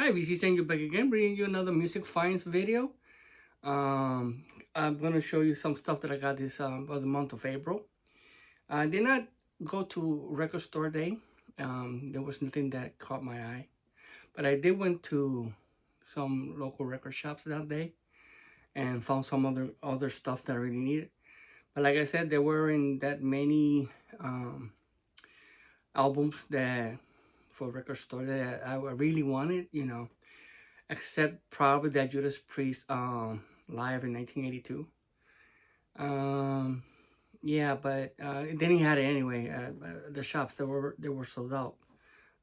Hi, VC, saying you back again, bringing you another music finds video. I'm gonna show you some stuff that I got this for the month of April. I did not go to record store day. There was nothing that caught my eye, but I did went to some local record shops that day and found some other stuff that I really needed. But like I said, there weren't that many albums that for record store that I really wanted, except probably that Judas Priest live in 1982. Um, yeah, but then he had it anyway. The shops they were sold out.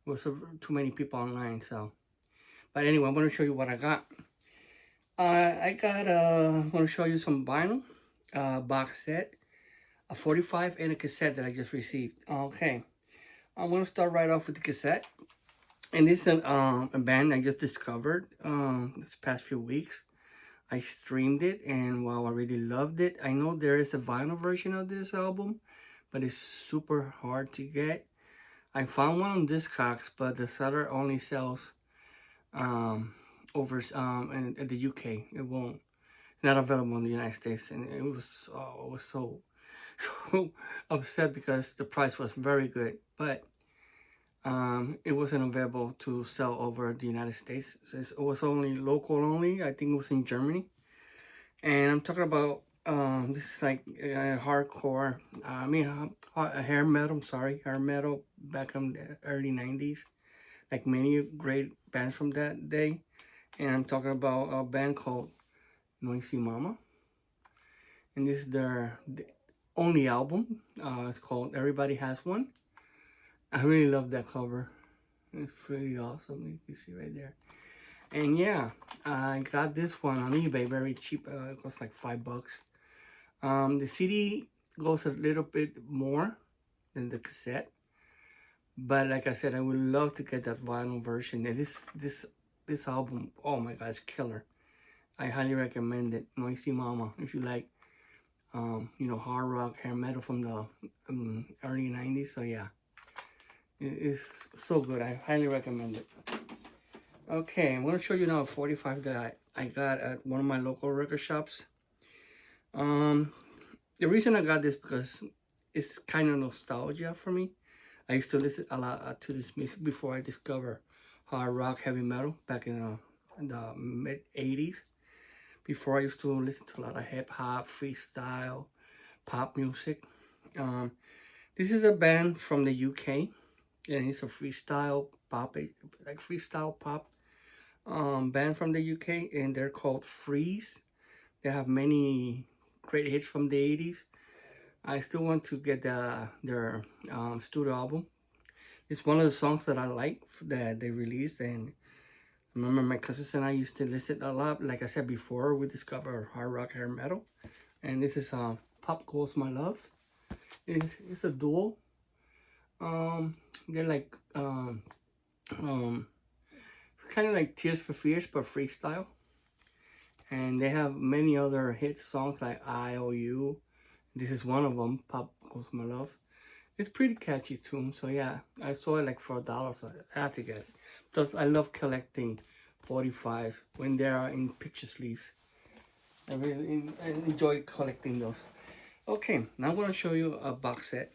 There was too many people online. So, but anyway, I'm gonna show you what I got. I got I'm gonna show you some vinyl, box set, a 45 and a cassette that I just received. Okay, I'm gonna start right off with the cassette. And this is a band I just discovered this past few weeks. I streamed it, and wow, I really loved it. I know there is a vinyl version of this album, but it's super hard to get. I found one on Discogs, but the seller only sells over in the UK. It won't. It's not available in the United States, and it was I was so so upset because the price was very good, but it wasn't available to sell over the United States. It was only local only. I think it was in Germany. And I'm talking about this is like hardcore. Hair metal. I'm sorry, hair metal back in the early '90s. Like many great bands from that day. And I'm talking about a band called Noisy Mama. And this is their only album. It's called Everybody Has One. I really love that cover. It's pretty awesome. You can see right there. And yeah, I got this one on eBay, very cheap. It cost like $5. The CD goes a little bit more than the cassette, but like I said, I would love to get that vinyl version. And this album, oh my god, it's killer. I highly recommend it. Noisy Mama, if you like, hard rock, hair metal from the early '90s. So yeah. It's so good. I highly recommend it. Okay, I'm going to show you now a 45 that I got at one of my local record shops. The reason I got this because it's kind of nostalgia for me. I used to listen a lot to this music before I discovered hard rock, heavy metal back in the mid 80s. Before I used to listen to a lot of hip hop, freestyle, pop music. This is a band from the UK. And it's a freestyle pop, like freestyle pop band from the UK, and they're called 45's. They have many great hits from the 80s. I still want to get their studio album. It's one of the songs that I like that they released, and I remember my cousins and I used to listen a lot. Like I said before, we discovered hard rock, hair metal, and this is Pop Goes My Love. It's a duo. They're like kind of like Tears for Fears but freestyle, and they have many other hit songs like IOU. This is one of them, Pop Goes My Love. It's pretty catchy tune. So yeah, I saw it like for $1, so I had to get it. Plus I love collecting 45s when they are in picture sleeves. I really enjoy collecting those. Okay, now I'm going to show you a box set.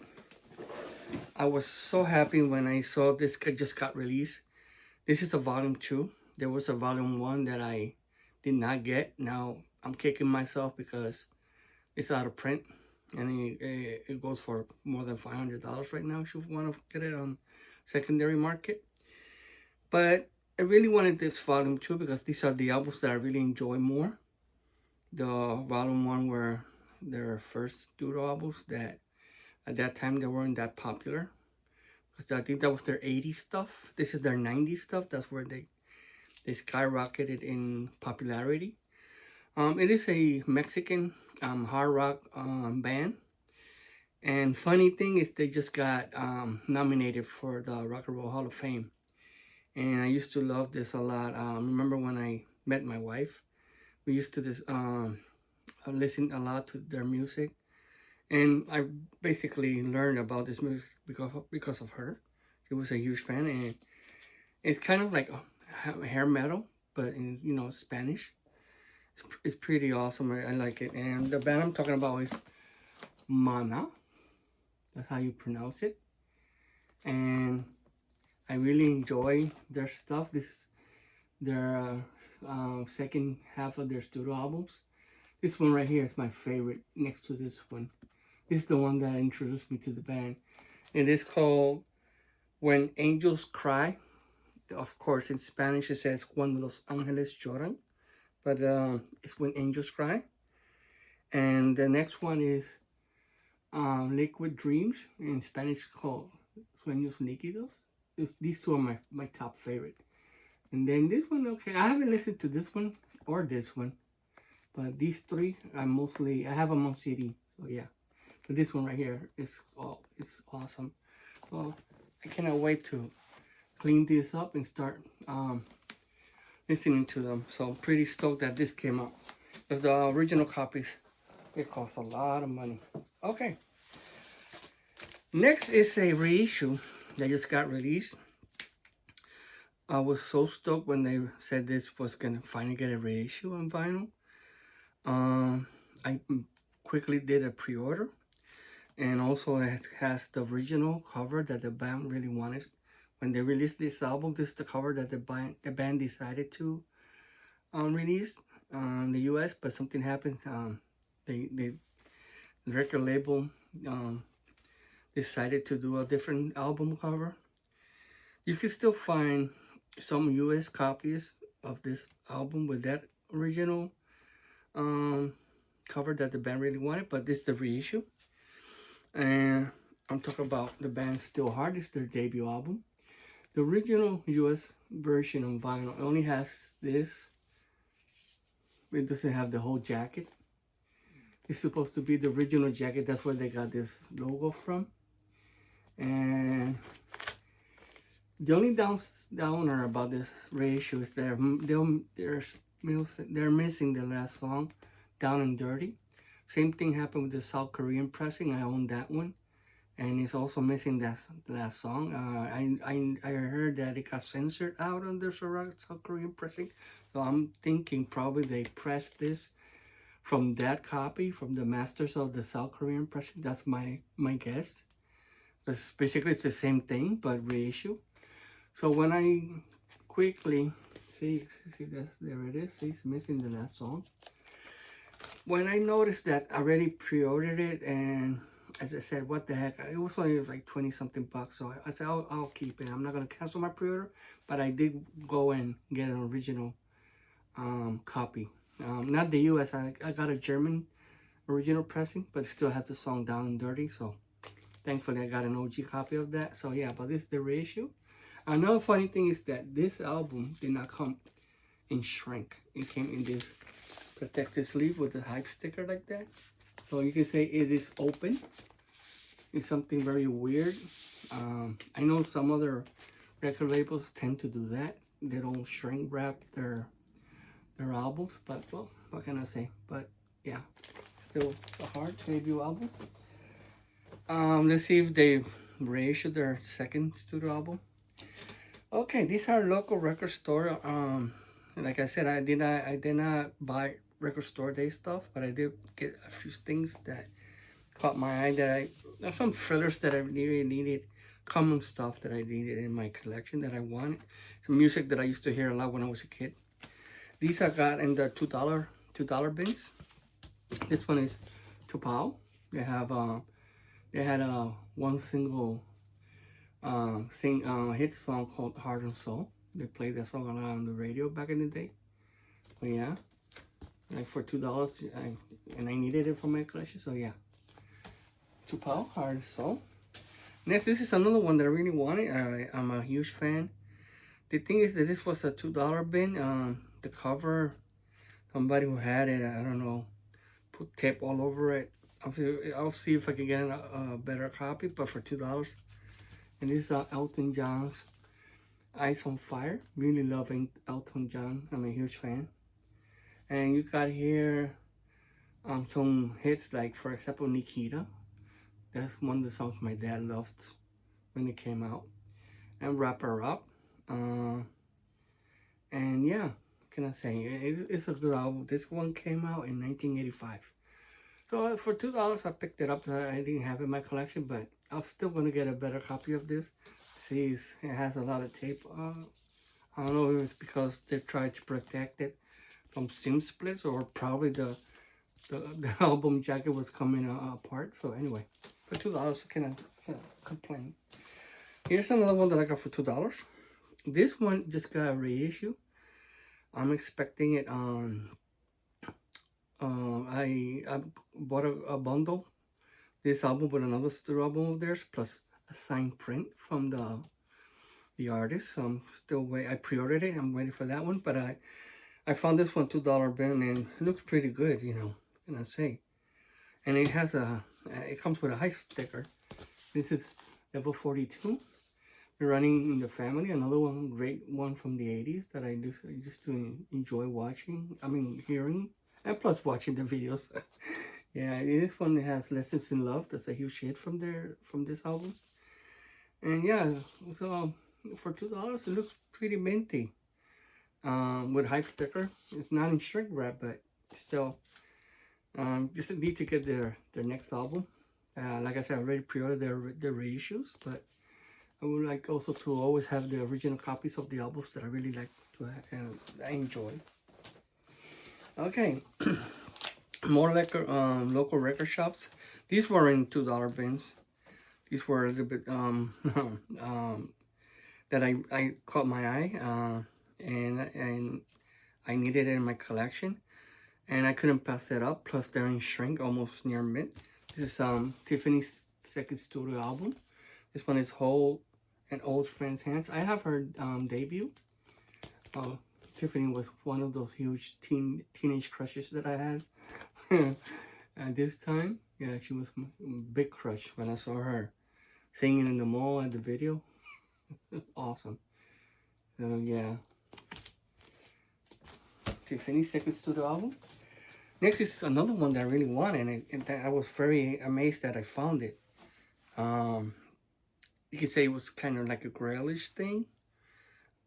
I was so happy when I saw this just got released. This is a volume 2. There was a volume 1 that I did not get. Now I'm kicking myself because it's out of print, and it goes for more than $500 right now if you want to get it on secondary market. But I really wanted this volume 2 because these are the albums that I really enjoy more. The volume 1 were their first studio albums that at that time they weren't that popular. I think that was their 80s stuff. This is their 90s stuff. That's where they skyrocketed in popularity. It is a Mexican hard rock band. And funny thing is they just got nominated for the Rock and Roll Hall of Fame. And I used to love this a lot. Remember when I met my wife, we used to listen a lot to their music. And I basically learned about this music because of her. She was a huge fan, and it's kind of like hair metal, but in Spanish. It's pretty awesome. I like it. And the band I'm talking about is Mana. That's how you pronounce it. And I really enjoy their stuff. This is their second half of their studio albums. This one right here is my favorite next to this one. This is the one that introduced me to the band. It is called When Angels Cry. Of course, in Spanish it says Cuando los ángeles lloran. But it's When Angels Cry. And the next one is Liquid Dreams. In Spanish called Sueños Líquidos. These two are my top favorite. And then this one, okay, I haven't listened to this one or this one. But these three, I have them on CD. So yeah. But this one right here is it's awesome. Well, I cannot wait to clean this up and start listening to them. So I'm pretty stoked that this came out. Because the original copies, it costs a lot of money. Okay. Next is a reissue that just got released. I was so stoked when they said this was gonna finally get a reissue on vinyl. I quickly did a pre-order. And also it has the original cover that the band really wanted. When they released this album, this is the cover that the band decided to release in the US, but something happened. The record label decided to do a different album cover. You can still find some US copies of this album with that original cover that the band really wanted, but this is the reissue. And I'm talking about the band Still Hard. It's their debut album. The original US version on vinyl only has this. It doesn't have the whole jacket. It's supposed to be the original jacket. That's where they got this logo from. And the only downer about this reissue is they're missing the last song, Down and Dirty. Same thing happened with the South Korean pressing. I own that one. And it's also missing that last song. I heard that it got censored out on the South Korean pressing. So I'm thinking probably they pressed this from that copy, from the masters of the South Korean pressing. That's my guess. Because basically it's the same thing, but reissue. So when I quickly, see there it is. See, it's missing the last song. When I noticed that I already pre-ordered it, and as I said, what the heck, it was only like 20 something bucks, so I said I'll keep it. I'm not gonna cancel my pre-order, but I did go and get an original copy. Not the US, I got a German original pressing, but it still has the song Down and Dirty, so thankfully I got an OG copy of that. So yeah, but this is the reissue. Another funny thing is that this album did not come in shrink. It came in this protective sleeve with a hype sticker like that. So you can say it is open. It's something very weird. I know some other record labels tend to do that. They don't shrink wrap their albums, but well, what can I say? But yeah, still it's a hard debut album. Let's see if they reissued their second studio album. Okay, these are local record store. Like I said, I did not buy record store day stuff, but I did get a few things that caught my eye. There's some fillers that I really needed, common stuff that I needed in my collection that I wanted. Some music that I used to hear a lot when I was a kid. These I got in the $2 bins. This one is Tupao. They had one single hit song called Heart and Soul. They played that song a lot on the radio back in the day. But yeah, like for $2, and I needed it for my collection. So yeah, Tupao, Heart and Soul. Next, this is another one that I really wanted. I'm a huge fan. The thing is that this was a $2 bin. The cover, somebody who had it, I don't know, put tape all over it. I'll see if I can get a better copy, but for $2. And this is Elton John's Eyes on Fire. Really loving Elton John. I'm a huge fan. And you got here some hits like, for example, Nikita. That's one of the songs my dad loved when it came out. And Wrap Her Up. yeah, what can I say? It's a good album. This one came out in 1985. So for $2, I picked it up. I didn't have it in my collection, but I'm still gonna get a better copy of this. See, it has a lot of tape. I don't know if it's because they tried to protect it from seam splits, or probably the album jacket was coming apart. So anyway, for $2, I cannot complain. Here's another one that I got for $2. This one just got a reissue. I'm expecting it on. I bought a bundle. This album with another studio album of theirs, plus a signed print from the artist. So I'm still waiting. I pre-ordered it. I'm waiting for that one. But I found this one $2 bin, and it looks pretty good. You know, what can I say? And it has it comes with a hype sticker. This is level 42. Running in the Family, another one, great one from the 80s that I used to enjoy watching. I mean, hearing, and plus watching the videos. Yeah, this one has Lessons in Love. That's a huge hit from this album. And yeah, so for $2, it looks pretty minty. With hype sticker. It's not in shrink wrap, but still, just need to get their next album. Like I said, I already pre-ordered their reissues, but I would like also to always have the original copies of the albums that I really like to have, and I enjoy. Okay, more local record shops. These were in $2 bins. These were a little bit that I caught my eye, and I needed it in my collection, and I couldn't pass it up. Plus, they're in shrink, almost near mint. This is Tiffany's second studio album. This one is Hold an Old Friend's Hands. I have her debut. Tiffany was one of those huge teenage crushes that I had. At this time, yeah, she was my big crush when I saw her singing in the mall at the video. Awesome. So yeah, Tiffany's second studio album. Next is another one that I really wanted, and I was very amazed that I found it. You could say it was kind of like a Grailish thing,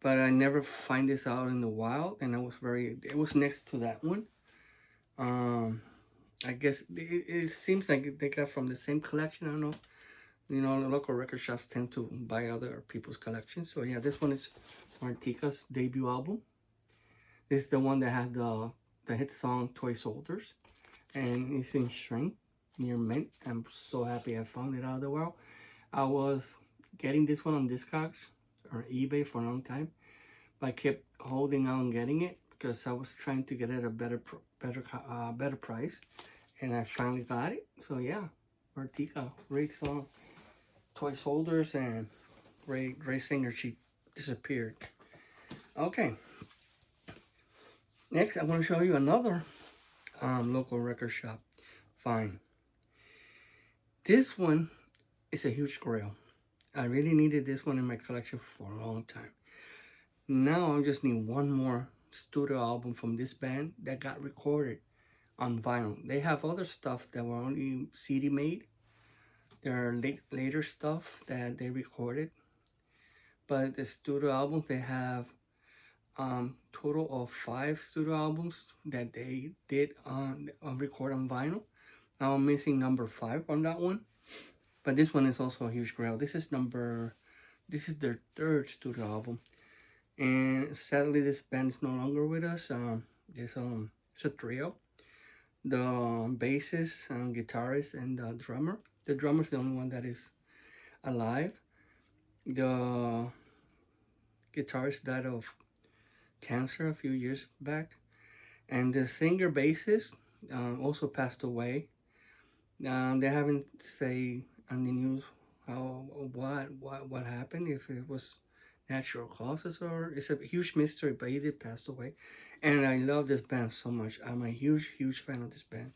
but I never find this out in the wild, and it was next to that one. I guess it seems like they got from the same collection. I don't know. You know, the local record shops tend to buy other people's collections. So yeah, this one is Martika's debut album. This is the one that had the hit song Toy Soldiers, and it's in shrink near mint. I'm so happy I found it out of the world. I was getting this one on Discogs or eBay for a long time, but I kept holding on getting it because I was trying to get it at a better price, and I finally got it. So yeah, Martika, great song, Toy Soldiers, and great singer. She disappeared. Okay, next I want to show you another local record shop find. This one is a huge grail. I really needed this one in my collection for a long time. Now I just need one more studio album from this band that got recorded on vinyl. They have other stuff that were only CD made. There are later stuff that they recorded. But the studio albums, they have total of 5 studio albums that they did record on vinyl. Now I'm missing number 5 on that one. But this one is also a huge grail. This is their 3rd studio album. And sadly, this band is no longer with us. It's a trio. The bassist, guitarist, and the drummer. The drummer's the only one that is alive. The guitarist died of cancer a few years back. And the singer bassist also passed away. They haven't say on the news what happened, if it was natural causes or it's a huge mystery, but he did pass away. And I love this band so much. I'm a huge fan of this band.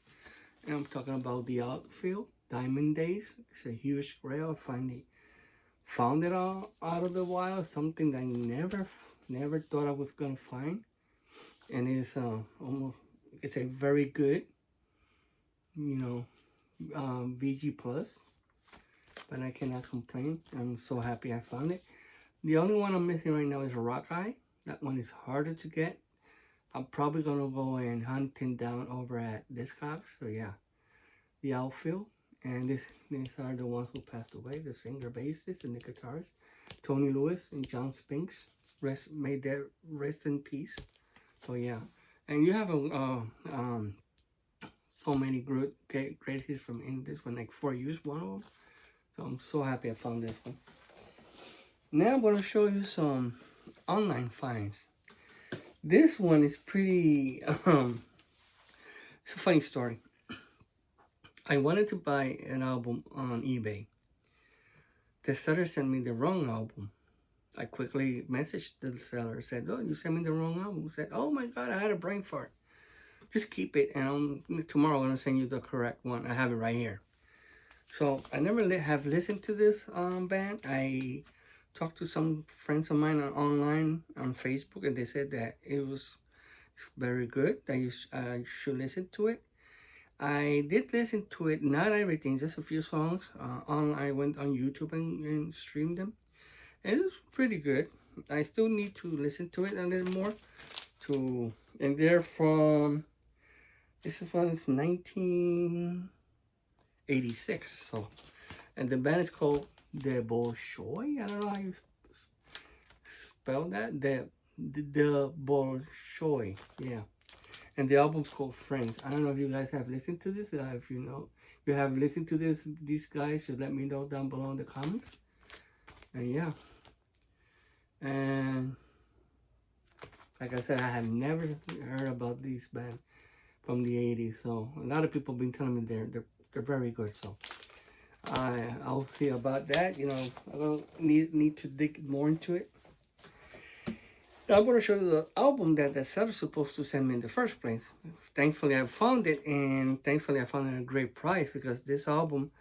And I'm talking about The Outfield, Diamond Days. It's a huge grail. I finally found it out of the wild, something that I never thought I was gonna find. And it's almost, you could say, very good, you know, VG plus, but I cannot complain. I'm so happy I found it. The only one I'm missing right now is a Rock Eye. That one is harder to get. I'm probably gonna go and hunt him down over at Discogs. So yeah, the outfield. And these are the ones who passed away: the singer, bassist, and the guitarist, Tony Lewis and John Spinks. May their rest in peace. So yeah, and you have so many great hits from in this one, like For You's one of them. So I'm so happy I found this one. Now I'm gonna show you some online finds. This one is pretty. It's a funny story. I wanted to buy an album on eBay. The seller sent me the wrong album. I quickly messaged the seller, said, "Oh, you sent me the wrong album." He said, "Oh my God, I had a brain fart. Just keep it, and tomorrow I'm gonna send you the correct one. I have it right here." So I never have listened to this band. I talked to some friends of mine online on Facebook, and they said that it's very good. That I should listen to it. I did listen to it, not everything, just a few songs. I went on YouTube and streamed them. And it was pretty good. I still need to listen to it a little more. And they're from, this one is 1986. So, and the band is called The Bolshoi. I don't know how you spell that. The Bolshoi. Yeah. And the album's called Friends. I don't know if you guys have listened to this. If you have listened to these guys should let me know down below in the comments. And yeah. And like I said, I have never heard about this band from the 80s. So a lot of people have been telling me they're very good. So I'll see about that. You know, I don't need to dig more into it. Now I'm going to show you the album that the seller's supposed to send me in the first place. Thankfully, I found it, and thankfully, I found it at a great price, because this album,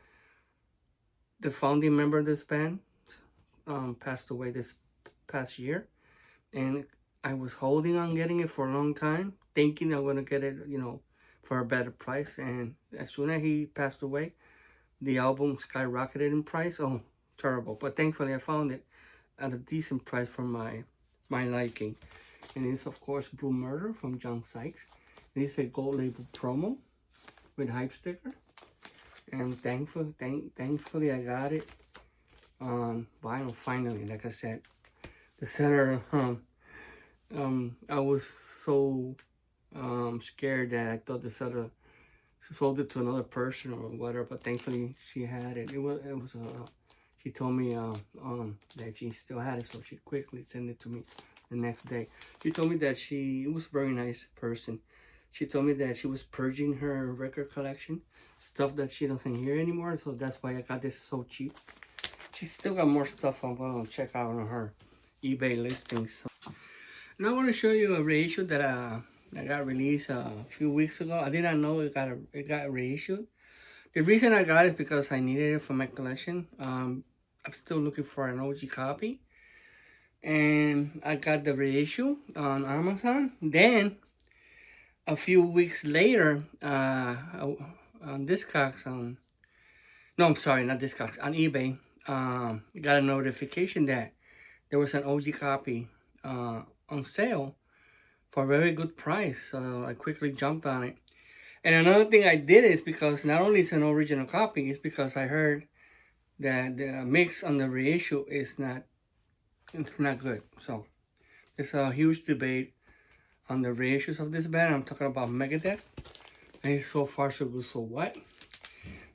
the founding member of this band, passed away this past year, and I was holding on getting it for a long time, thinking I'm going to get it, you know, for a better price. And as soon as he passed away, the album skyrocketed in price. Oh, terrible! But thankfully, I found it at a decent price for my liking. And it's of course Blue Murder from John Sykes. This is a gold label promo with hype sticker, and thankfully I got it on vinyl finally. Like I said, the seller, I was so scared that I thought the seller sold it to another person or whatever, but thankfully she had it. She told me that she still had it, so she quickly sent it to me the next day. She told me that it was a very nice person. She told me that she was purging her record collection, stuff that she doesn't hear anymore, so that's why I got this so cheap. She still got more stuff I'm going to check out on her eBay listings. So now I want to show you a reissue that got released a few weeks ago. I did not know it got reissued. The reason I got it is because I needed it for my collection. I'm still looking for an OG copy, and I got the reissue on Amazon. Then a few weeks later, on Discogs, no, I'm sorry, not Discogs, on eBay, got a notification that there was an OG copy on sale for a very good price. So I quickly jumped on it. And another thing I did is because not only is an original copy, it's because I heard that the mix on the reissue is not good. So there's a huge debate on the reissues of this band. I'm talking about Megadeth. And so far so good, so what?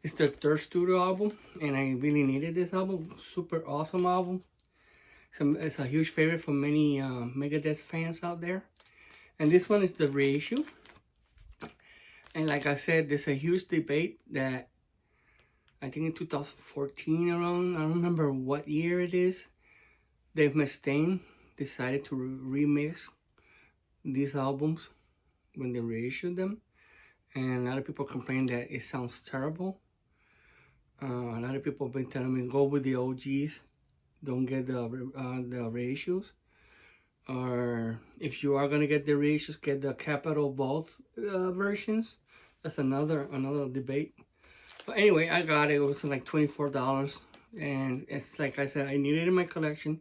It's their third studio album, and I really needed this album. Super awesome album. It's a huge favorite for many Megadeth fans out there. And this one is the reissue. And like I said, there's a huge debate that I think in 2014 around, I don't remember what year it is, Dave Mustaine decided to remix these albums when they reissued them. And a lot of people complain that it sounds terrible. A lot of people have been telling me, go with the OGs, don't get the reissues. Or if you are gonna get the reissues, get the Capitol Vault versions. That's another debate. But anyway, I got it. It was like $24, and it's like I said, I needed it in my collection.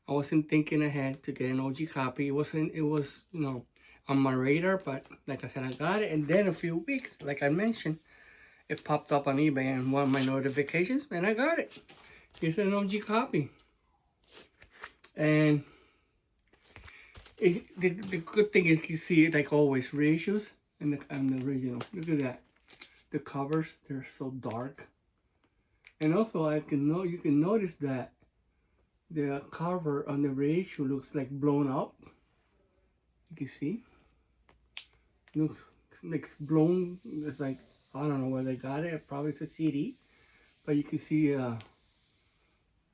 I wasn't thinking ahead to get an OG copy. It was, you know, on my radar, but like I said, I got it. And then a few weeks, like I mentioned, it popped up on eBay and one of my notifications, and I got it. Here's an OG copy. And the good thing is you see it like always reissues and the original. Look at that. The covers, they're so dark. And also you can notice that the cover on the reissue looks like blown up. You can see. Looks like blown. It's like, I don't know where they got it. Probably it's a CD. But you can see,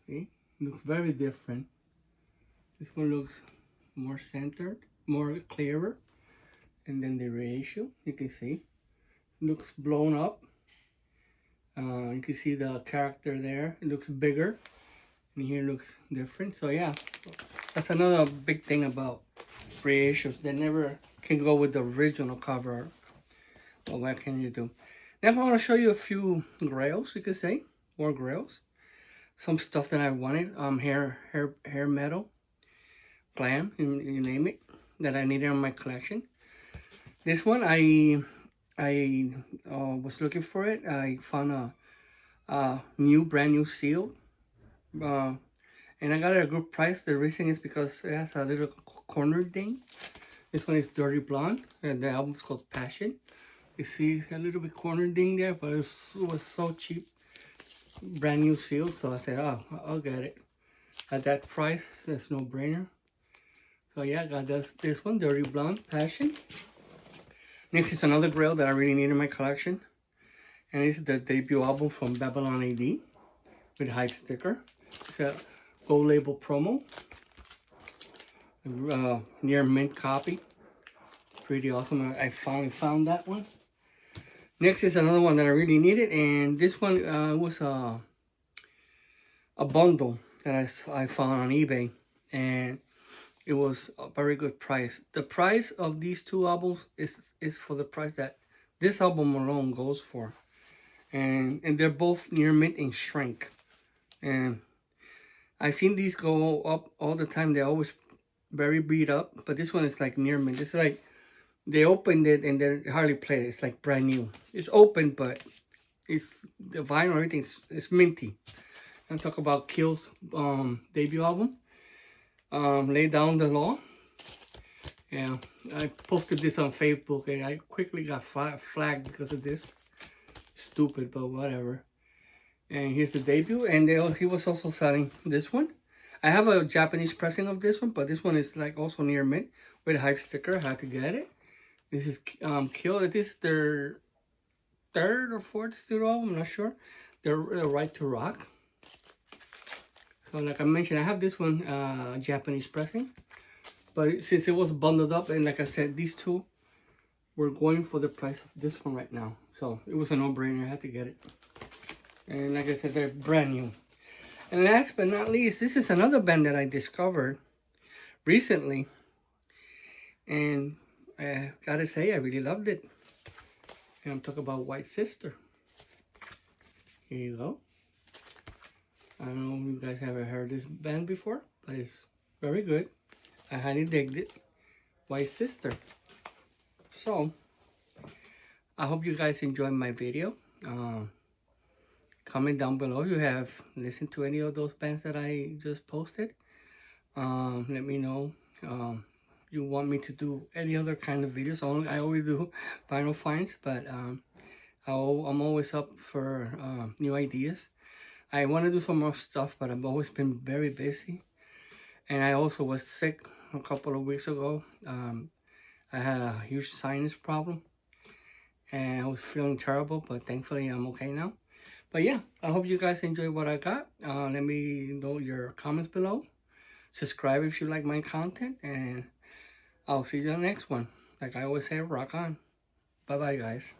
see? It looks very different. This one looks more centered, more clearer. And then the reissue, you can see, looks blown up. You can see the character there. It looks bigger. And here looks different. So yeah, that's another big thing about reissues. They never can go with the original cover. Well, what can you do? Now I want to show you a few grails, you could say. More grails. Some stuff that I wanted. Hair metal. Glam, you name it. That I needed in my collection. This one, I was looking for it. I found a brand new seal. And I got it at a good price. The reason is because it has a little corner ding. This one is Dirty Blonde, and the album's called Passion. You see a little bit corner ding there, but it was so cheap. Brand new seal, so I said, oh, I'll get it. At that price, that's no brainer. So yeah, I got this one, Dirty Blonde, Passion. Next is another grail that I really need in my collection. And it's the debut album from Babylon AD with hype sticker. It's a gold label promo. Near mint copy. Pretty awesome. I finally found that one. Next is another one that I really needed, and this one was a bundle that I found on eBay, and it was a very good price. The price of these two albums is for the price that this album alone goes for, and they're both near mint and shrink, and I've seen these go up all the time. They're always very beat up, but this one is like near mint. It's like they opened it and they hardly played it. It's like brand new. It's open, but it's the vinyl, everything is minty. I'm talking about Kill's debut album, Lay Down the Law. Yeah, I posted this on Facebook and I quickly got flagged because of this. Stupid, but whatever. And here's the debut, and he was also selling this one. I have a Japanese pressing of this one, but this one is like also near mint with a hype sticker. I had to get it. This is Kill. It is their third or fourth studio album, I'm not sure. Their Right to Rock. So like I mentioned, I have this one Japanese pressing, but since it was bundled up, and like I said, these two were going for the price of this one right now, so it was a no-brainer. I had to get it. And like I said, they're brand new. And last but not least, this is another band that I discovered recently, and I gotta say, I really loved it. And I'm talking about White Sister. Here you go. I don't know if you guys ever heard this band before, but it's very good. I highly digged it. White Sister. So, I hope you guys enjoyed my video. Comment down below if you have listened to any of those bands that I just posted. Let me know you want me to do any other kind of videos. I always do vinyl finds, but I'm always up for new ideas. I want to do some more stuff, but I've always been very busy. And I also was sick a couple of weeks ago. I had a huge sinus problem, and I was feeling terrible, but thankfully I'm okay now. But yeah, I hope you guys enjoyed what I got. Let me know your comments below. Subscribe if you like my content, and I'll see you in the next one. Like I always say, rock on. Bye-bye, guys.